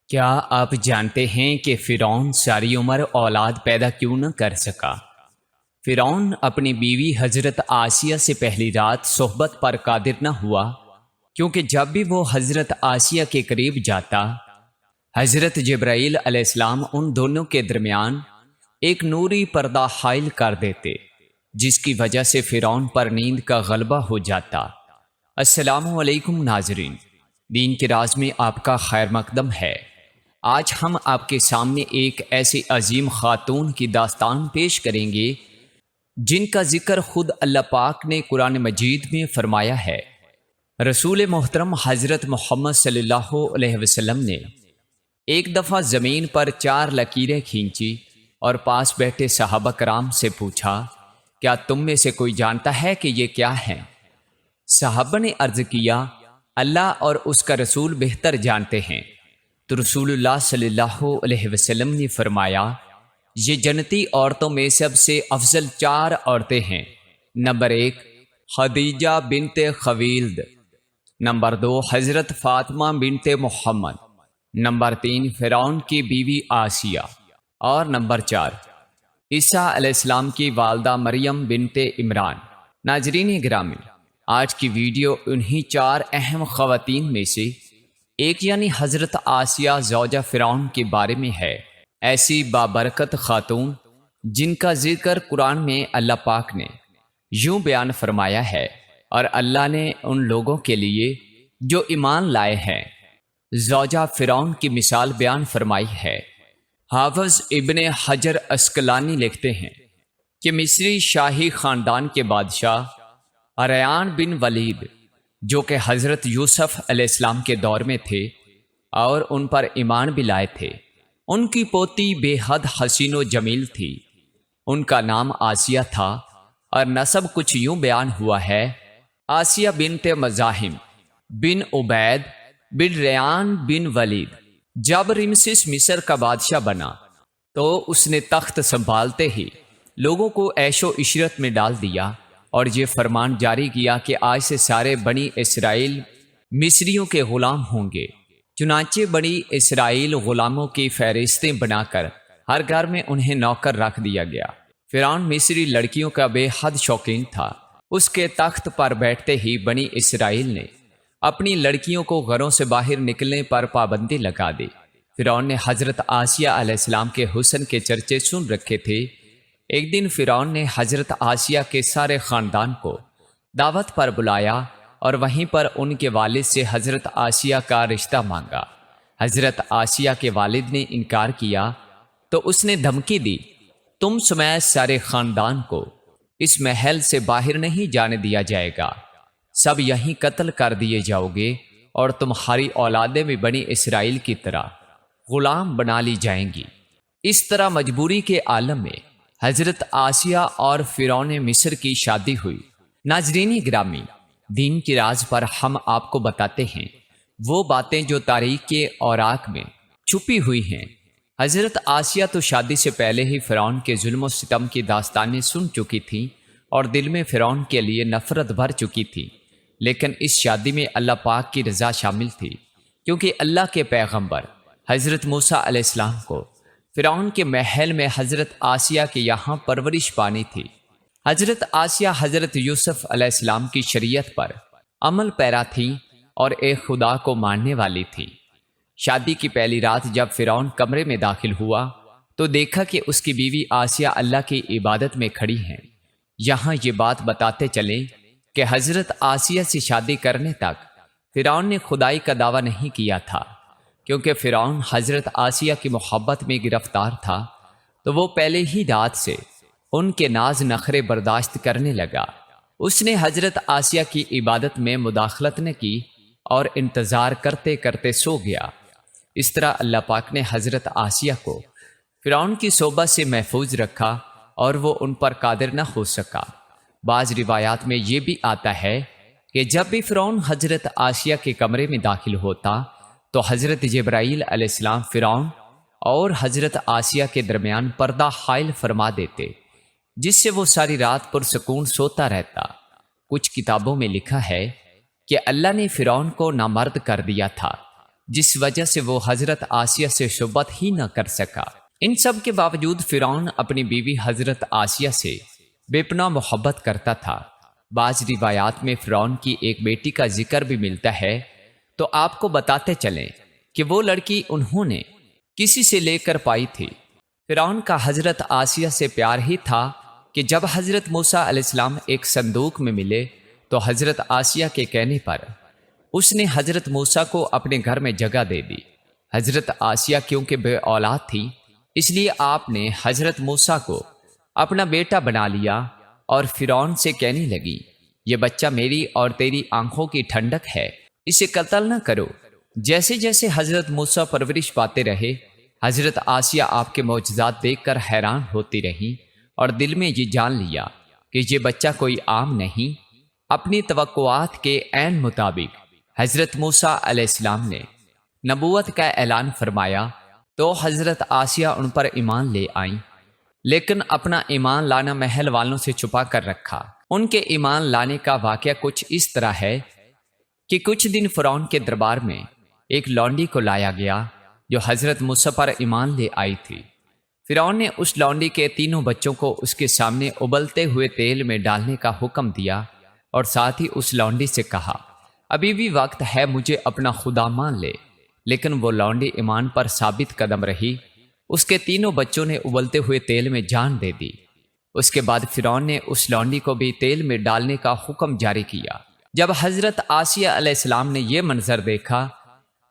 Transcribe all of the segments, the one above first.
کیا آپ جانتے ہیں کہ فرعون ساری عمر اولاد پیدا کیوں نہ کر سکا؟ فرعون اپنی بیوی حضرت آسیہ سے پہلی رات صحبت پر قادر نہ ہوا، کیونکہ جب بھی وہ حضرت آسیہ کے قریب جاتا، حضرت جبرائیل علیہ السلام ان دونوں کے درمیان ایک نوری پردہ حائل کر دیتے، جس کی وجہ سے فرعون پر نیند کا غلبہ ہو جاتا۔ السلام علیکم ناظرین، دین کے راز میں آپ کا خیر مقدم ہے۔ آج ہم آپ کے سامنے ایک ایسی عظیم خاتون کی داستان پیش کریں گے جن کا ذکر خود اللہ پاک نے قرآن مجید میں فرمایا ہے۔ رسول محترم حضرت محمد صلی اللہ علیہ وسلم نے ایک دفعہ زمین پر 4 لکیریں کھینچی اور پاس بیٹھے صحابہ کرام سے پوچھا، کیا تم میں سے کوئی جانتا ہے کہ یہ کیا ہیں؟ صحابہ نے عرض کیا، اللہ اور اس کا رسول بہتر جانتے ہیں۔ تو رسول اللہ صلی اللہ علیہ وسلم نے فرمایا، یہ جنتی عورتوں میں سب سے افضل 4 عورتیں ہیں۔ نمبر 1 خدیجہ بنت خویلد، نمبر 2 حضرت فاطمہ بنت محمد، نمبر 3 فرعون کی بیوی آسیہ، اور نمبر 4 عیسیٰ علیہ السلام کی والدہ مریم بنت عمران۔ ناظرین گرامی، آج کی ویڈیو انہی 4 اہم خواتین میں سے ایک یعنی حضرت آسیہ زوجہ فرعون کے بارے میں ہے۔ ایسی بابرکت خاتون جن کا ذکر قرآن میں اللہ پاک نے یوں بیان فرمایا ہے، اور اللہ نے ان لوگوں کے لیے جو ایمان لائے ہیں زوجہ فرعون کی مثال بیان فرمائی ہے۔ حافظ ابن حجر عسقلانی لکھتے ہیں کہ مصری شاہی خاندان کے بادشاہ ریان بن ولید، جو کہ حضرت یوسف علیہ السلام کے دور میں تھے اور ان پر ایمان بھی لائے تھے، ان کی پوتی بے حد حسین و جمیل تھی۔ ان کا نام آسیہ تھا اور نسب کچھ یوں بیان ہوا ہے، آسیہ بنت مزاحم بن عبید بن ریان بن ولید۔ جب رمسیس مصر کا بادشاہ بنا تو اس نے تخت سنبھالتے ہی لوگوں کو عیش و عشرت میں ڈال دیا اور یہ فرمان جاری کیا کہ آج سے سارے بنی اسرائیل مصریوں کے غلام ہوں گے۔ چنانچہ بنی اسرائیل غلاموں کی فہرستیں بنا کر ہر گھر میں انہیں نوکر رکھ دیا گیا۔ فرعون مصری لڑکیوں کا بے حد شوقین تھا۔ اس کے تخت پر بیٹھتے ہی بنی اسرائیل نے اپنی لڑکیوں کو گھروں سے باہر نکلنے پر پابندی لگا دی۔ فرعون نے حضرت آسیہ علیہ السلام کے حسن کے چرچے سن رکھے تھے۔ ایک دن فرعون نے حضرت آسیہ کے سارے خاندان کو دعوت پر بلایا اور وہیں پر ان کے والد سے حضرت آسیہ کا رشتہ مانگا۔ حضرت آسیہ کے والد نے انکار کیا تو اس نے دھمکی دی، تم سمیت سارے خاندان کو اس محل سے باہر نہیں جانے دیا جائے گا، سب یہیں قتل کر دیے جاؤ گے اور تمہاری اولادیں بھی بنی اسرائیل کی طرح غلام بنا لی جائیں گی۔ اس طرح مجبوری کے عالم میں حضرت آسیہ اور فرعون مصر کی شادی ہوئی۔ ناظرین گرامی، دین کی راز پر ہم آپ کو بتاتے ہیں وہ باتیں جو تاریخ کے اوراق میں چھپی ہوئی ہیں۔ حضرت آسیہ تو شادی سے پہلے ہی فرعون کے ظلم و ستم کی داستانیں سن چکی تھیں اور دل میں فرعون کے لیے نفرت بھر چکی تھی، لیکن اس شادی میں اللہ پاک کی رضا شامل تھی، کیونکہ اللہ کے پیغمبر حضرت موسیٰ علیہ السلام کو فرعون کے محل میں حضرت آسیہ کے یہاں پرورش پانی تھی۔ حضرت آسیہ حضرت یوسف علیہ السلام کی شریعت پر عمل پیرا تھی اور ایک خدا کو ماننے والی تھی۔ شادی کی پہلی رات جب فرعون کمرے میں داخل ہوا تو دیکھا کہ اس کی بیوی آسیہ اللہ کی عبادت میں کھڑی ہیں۔ یہاں یہ بات بتاتے چلیں کہ حضرت آسیہ سے شادی کرنے تک فرعون نے خدائی کا دعویٰ نہیں کیا تھا، کیونکہ فرعون حضرت آسیہ کی محبت میں گرفتار تھا تو وہ پہلے ہی رات سے ان کے ناز نخرے برداشت کرنے لگا۔ اس نے حضرت آسیہ کی عبادت میں مداخلت نہ کی اور انتظار کرتے کرتے سو گیا۔ اس طرح اللہ پاک نے حضرت آسیہ کو فرعون کی صحبت سے محفوظ رکھا اور وہ ان پر قادر نہ ہو سکا۔ بعض روایات میں یہ بھی آتا ہے کہ جب بھی فرعون حضرت آسیہ کے کمرے میں داخل ہوتا تو حضرت جبرائیل علیہ السلام فرعون اور حضرت آسیہ کے درمیان پردہ حائل فرما دیتے، جس سے وہ ساری رات پرسکون سوتا رہتا۔ کچھ کتابوں میں لکھا ہے کہ اللہ نے فرعون کو نامرد کر دیا تھا، جس وجہ سے وہ حضرت آسیہ سے صحبت ہی نہ کر سکا۔ ان سب کے باوجود فرعون اپنی بیوی حضرت آسیہ سے بے پناہ محبت کرتا تھا۔ بعض روایات میں فرعون کی ایک بیٹی کا ذکر بھی ملتا ہے، تو آپ کو بتاتے چلیں کہ وہ لڑکی انہوں نے کسی سے لے کر پائی تھی۔ فرعون کا حضرت آسیہ سے پیار ہی تھا کہ جب حضرت موسیٰ علیہ السلام ایک صندوق میں ملے تو حضرت آسیہ کے کہنے پر اس نے حضرت موسیٰ کو اپنے گھر میں جگہ دے دی۔ حضرت آسیہ کیونکہ بے اولاد تھی، اس لیے آپ نے حضرت موسیٰ کو اپنا بیٹا بنا لیا اور فرعون سے کہنے لگی، یہ بچہ میری اور تیری آنکھوں کی ٹھنڈک ہے، اسے قتل نہ کرو۔ جیسے جیسے حضرت موسیٰ پرورش پاتے رہے، حضرت آسیہ آپ کے معجزات دیکھ کر حیران ہوتی رہیں اور دل میں یہ جان لیا کہ یہ بچہ کوئی عام نہیں۔ اپنی توقعات کے عین مطابق حضرت موسیٰ علیہ السلام نے نبوت کا اعلان فرمایا تو حضرت آسیہ ان پر ایمان لے آئیں، لیکن اپنا ایمان لانا محل والوں سے چھپا کر رکھا۔ ان کے ایمان لانے کا واقعہ کچھ اس طرح ہے کہ کچھ دن فرعون کے دربار میں ایک لونڈی کو لایا گیا جو حضرت موسیٰ پر ایمان لے آئی تھی۔ فرعون نے اس لونڈی کے تینوں بچوں کو اس کے سامنے ابلتے ہوئے تیل میں ڈالنے کا حکم دیا اور ساتھ ہی اس لونڈی سے کہا، ابھی بھی وقت ہے، مجھے اپنا خدا مان لے۔ لیکن وہ لونڈی ایمان پر ثابت قدم رہی۔ اس کے تینوں بچوں نے ابلتے ہوئے تیل میں جان دے دی۔ اس کے بعد فرعون نے اس لونڈی کو بھی تیل میں ڈالنے کا حکم جاری کیا۔ جب حضرت آسیہ علیہ السلام نے یہ منظر دیکھا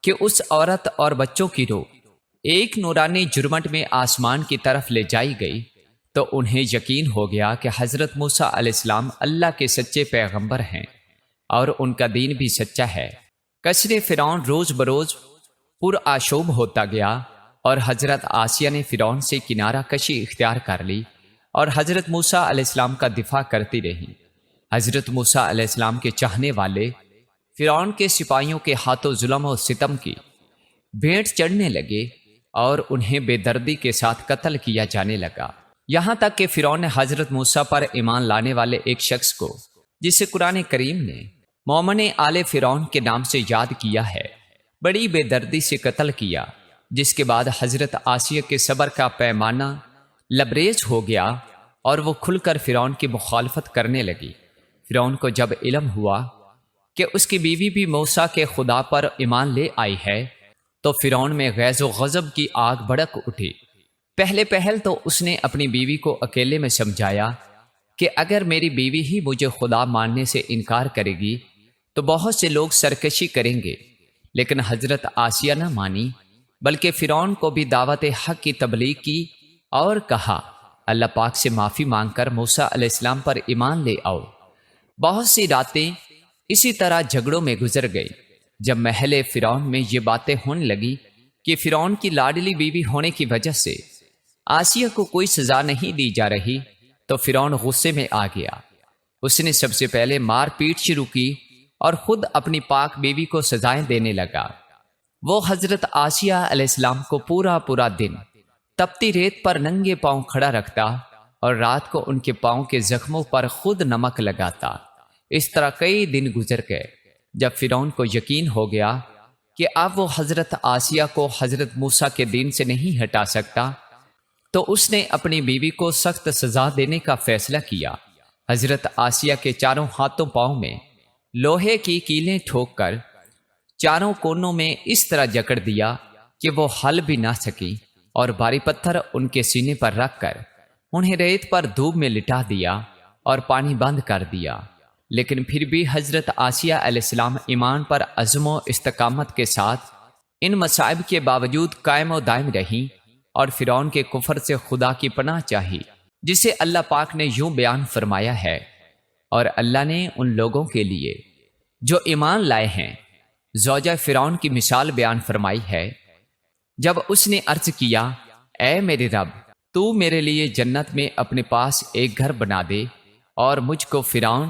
کہ اس عورت اور بچوں کی روح ایک نورانی جرمٹ میں آسمان کی طرف لے جائی گئی، تو انہیں یقین ہو گیا کہ حضرت موسیٰ علیہ السلام اللہ کے سچے پیغمبر ہیں اور ان کا دین بھی سچا ہے۔ قصر فرعون روز بروز پرآشوب ہوتا گیا اور حضرت آسیہ نے فرعون سے کنارہ کشی اختیار کر لی اور حضرت موسیٰ علیہ السلام کا دفاع کرتی رہیں۔ حضرت موسیٰ علیہ السلام کے چاہنے والے فرعون کے سپاہیوں کے ہاتھوں ظلم و ستم کی بھیٹ چڑھنے لگے اور انہیں بے دردی کے ساتھ قتل کیا جانے لگا، یہاں تک کہ فرعون نے حضرت موسیٰ پر ایمان لانے والے ایک شخص کو، جسے قرآن کریم نے مومن آل فرعون کے نام سے یاد کیا ہے، بڑی بے دردی سے قتل کیا، جس کے بعد حضرت آسیہ کے صبر کا پیمانہ لبریز ہو گیا اور وہ کھل کر فرعون کی مخالفت کرنے لگی۔ فرعون کو جب علم ہوا کہ اس کی بیوی بھی موسیٰ کے خدا پر ایمان لے آئی ہے، تو فرعون میں غیظ و غضب کی آگ بھڑک اٹھی۔ پہل تو اس نے اپنی بیوی کو اکیلے میں سمجھایا کہ اگر میری بیوی ہی مجھے خدا ماننے سے انکار کرے گی تو بہت سے لوگ سرکشی کریں گے، لیکن حضرت آسیہ نہ مانی، بلکہ فرعون کو بھی دعوت حق کی تبلیغ کی اور کہا، اللہ پاک سے معافی مانگ کر موسیٰ علیہ السلام پر ایمان لے آؤ۔ بہت سی راتیں اسی طرح جھگڑوں میں گزر گئی۔ جب محل فرعون میں یہ باتیں ہونے لگی کہ فرعون کی لاڈلی بیوی ہونے کی وجہ سے آسیہ کو کوئی سزا نہیں دی جا رہی، تو فرعون غصے میں آ گیا۔ اس نے سب سے پہلے مار پیٹ شروع کی اور خود اپنی پاک بیوی کو سزائیں دینے لگا۔ وہ حضرت آسیہ علیہ السلام کو پورا دن تپتی ریت پر ننگے پاؤں کھڑا رکھتا اور رات کو ان کے پاؤں کے زخموں پر خود نمک لگاتا۔ اس طرح کئی دن گزر گئے۔ جب فرعون کو یقین ہو گیا کہ اب وہ حضرت آسیہ کو حضرت موسیٰ کے دین سے نہیں ہٹا سکتا، تو اس نے اپنی بیوی کو سخت سزا دینے کا فیصلہ کیا۔ حضرت آسیہ کے چاروں ہاتھوں پاؤں میں لوہے کی کیلیں ٹھوک کر چاروں کونوں میں اس طرح جکڑ دیا کہ وہ ہل بھی نہ سکی، اور بھاری پتھر ان کے سینے پر رکھ کر انہیں ریت پر دھوپ میں لٹا دیا اور پانی بند کر دیا۔ لیکن پھر بھی حضرت آسیہ علیہ السلام ایمان پر عزم و استقامت کے ساتھ ان مصائب کے باوجود قائم و دائم رہیں اور فرعون کے کفر سے خدا کی پناہ چاہی، جسے اللہ پاک نے یوں بیان فرمایا ہے، اور اللہ نے ان لوگوں کے لیے جو ایمان لائے ہیں زوجہ فرعون کی مثال بیان فرمائی ہے۔ جب اس نے عرض کیا، اے میرے رب، تو میرے لیے جنت میں اپنے پاس ایک گھر بنا دے اور مجھ کو فرعون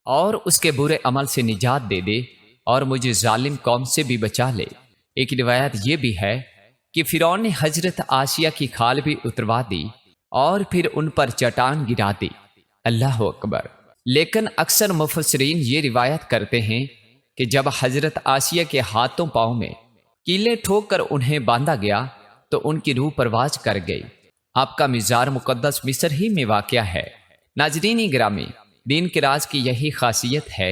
اور اس کے برے عمل سے نجات دے دے اور مجھے ظالم قوم سے بھی بچا لے۔ ایک روایت یہ بھی ہے کہ فرعون نے حضرت آسیہ کی کھال بھی اتروا دی اور پھر ان پر چٹان گرا دی۔ اللہ اکبر۔ لیکن اکثر مفسرین یہ روایت کرتے ہیں کہ جب حضرت آسیہ کے ہاتھوں پاؤں میں کیلیں ٹھوک کر انہیں باندھا گیا تو ان کی روح پرواز کر گئی۔ آپ کا مزار مقدس مصر ہی میں واقع ہے۔ ناظرین گرامی، دین کے راز کی یہی خاصیت ہے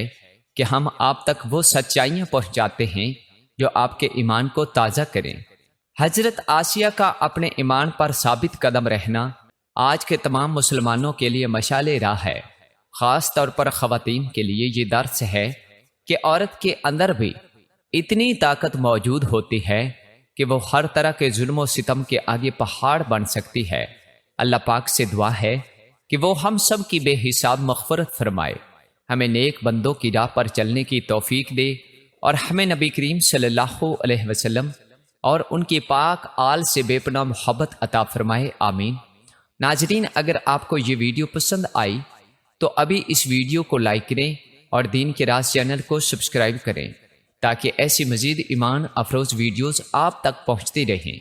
کہ ہم آپ تک وہ سچائیاں پہنچاتے ہیں جو آپ کے ایمان کو تازہ کریں۔ حضرت آسیہ کا اپنے ایمان پر ثابت قدم رہنا آج کے تمام مسلمانوں کے لیے مشعل راہ ہے۔ خاص طور پر خواتین کے لیے یہ درس ہے کہ عورت کے اندر بھی اتنی طاقت موجود ہوتی ہے کہ وہ ہر طرح کے ظلم و ستم کے آگے پہاڑ بن سکتی ہے۔ اللہ پاک سے دعا ہے کہ وہ ہم سب کی بے حساب مغفرت فرمائے، ہمیں نیک بندوں کی راہ پر چلنے کی توفیق دے، اور ہمیں نبی کریم صلی اللہ علیہ وسلم اور ان کی پاک آل سے بے پناہ محبت عطا فرمائے، آمین۔ ناظرین، اگر آپ کو یہ ویڈیو پسند آئی تو ابھی اس ویڈیو کو لائک کریں اور دین کے راز چینل کو سبسکرائب کریں تاکہ ایسی مزید ایمان افروز ویڈیوز آپ تک پہنچتی رہیں۔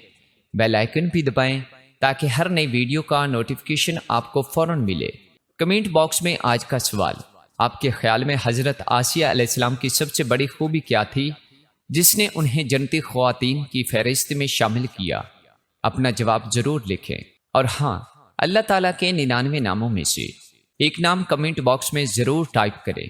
بیل آئیکن بھی دبائیں تاکہ ہر نئی ویڈیو کا نوٹیفیکیشن آپ کو فوراً ملے۔ کمنٹ باکس میں آج کا سوال، آپ کے خیال میں حضرت آسیہ علیہ السلام کی سب سے بڑی خوبی کیا تھی جس نے انہیں جنتی خواتین کی فہرست میں شامل کیا؟ اپنا جواب ضرور لکھیں، اور ہاں، اللہ تعالیٰ کے 99 ناموں میں سے ایک نام کمنٹ باکس میں ضرور ٹائپ کریں۔